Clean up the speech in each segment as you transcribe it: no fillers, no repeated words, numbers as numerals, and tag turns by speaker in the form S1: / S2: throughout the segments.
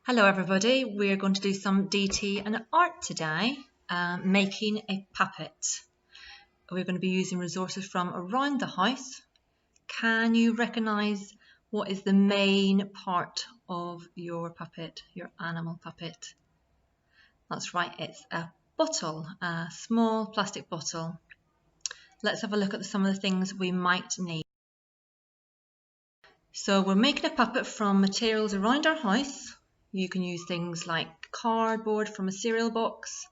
S1: Hello everybody, we're going to do some DT and art today, making a puppet. We're going to be using resources from around the house. Can you recognise what is the main part of your puppet, your animal puppet? That's right, it's a bottle, a small plastic bottle. Let's have a look at some of the things we might need. So we're making a puppet from materials around our house. You can use things like cardboard from a cereal box,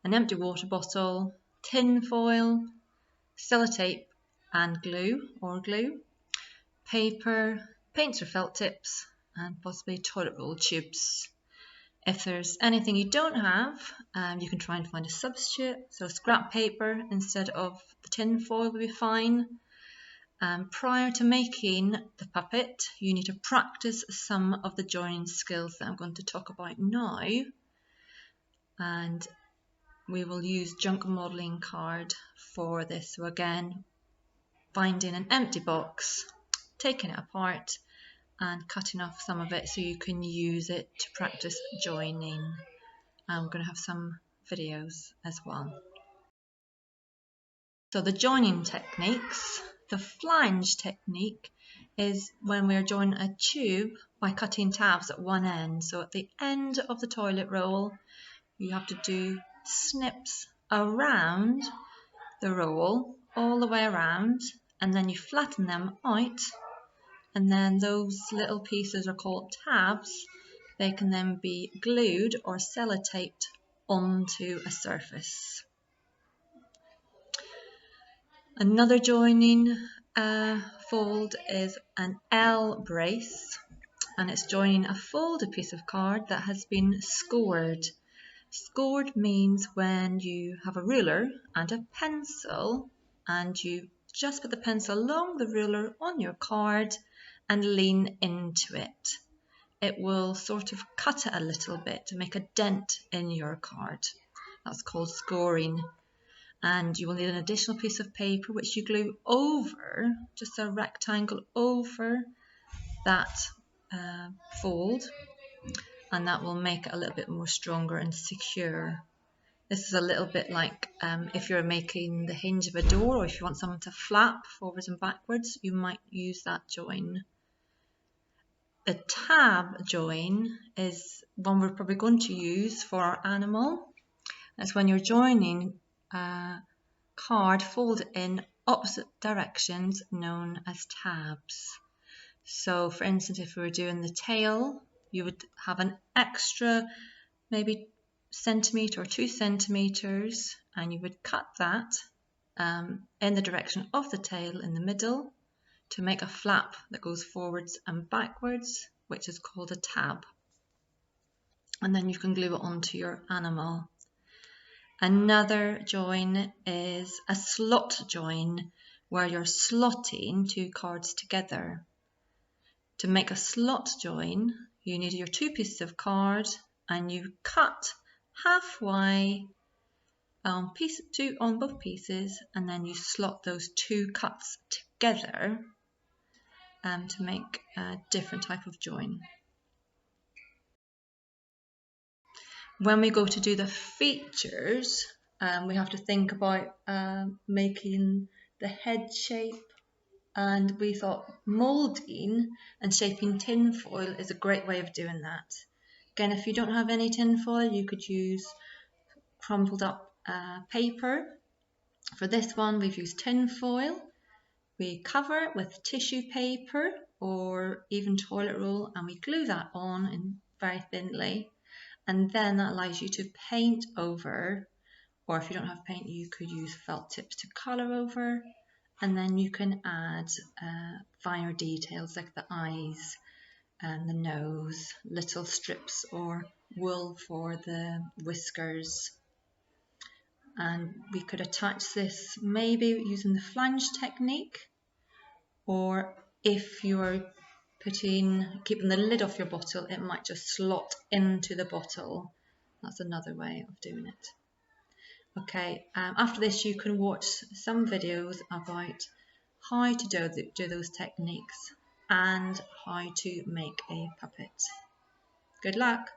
S1: an empty water bottle, tin foil, sellotape and glue or glue, paper, paints or felt tips, and possibly toilet roll tubes. If there's anything you don't have, you can try and find a substitute. So scrap paper instead of the tin foil will be fine. Prior to making the puppet, you need to practice some of the joining skills that I'm going to talk about now. And we will use junk modelling card for this. So again, finding an empty box, taking it apart and cutting off some of it so you can use it to practice joining. And we're going to have some videos as well. So the joining techniques. The flange technique is when we're joining a tube by cutting tabs at one end. So at the end of the toilet roll, you have to do snips around the roll, all the way around, and then you flatten them out, and then those little pieces are called tabs. They can then be glued or sellotaped onto a surface. Another joining fold is an L brace, and it's joining a folded piece of card that has been scored. Scored means when you have a ruler and a pencil and you just put the pencil along the ruler on your card and lean into it. It will sort of cut it a little bit to make a dent in your card. That's called scoring. And you will need an additional piece of paper which you glue over, just a rectangle over that fold, and that will make it a little bit more stronger and secure. This is a little bit like if you're making the hinge of a door, or if you want someone to flap forwards and backwards, you might use that join. The tab join is one we're probably going to use for our animal. That's when you're joining card folded in opposite directions, known as tabs. So for instance, if we were doing the tail, you would have an extra maybe centimetre or 2 centimetres, and you would cut that in the direction of the tail in the middle to make a flap that goes forwards and backwards, which is called a tab. And then you can glue it onto your animal. Another join is a slot join, where you're slotting two cards together. To make a slot join, you need your 2 pieces of card and you cut halfway on both pieces, and then you slot those 2 cuts together to make a different type of join. When we go to do the features, we have to think about making the head shape, and we thought moulding and shaping tin foil is a great way of doing that. Again, if you don't have any tin foil, you could use crumpled up paper. For this one, we've used tin foil. We cover it with tissue paper or even toilet roll, and we glue that on in very thinly. And then that allows you to paint over, or if you don't have paint, you could use felt tips to colour over, and then you can add finer details like the eyes and the nose, little strips or wool for the whiskers. And we could attach this maybe using the flange technique, or if you're keeping the lid off your bottle, it might just slot into the bottle. That's another way of doing it. Okay, after this you can watch some videos about how to do those techniques and how to make a puppet. Good luck!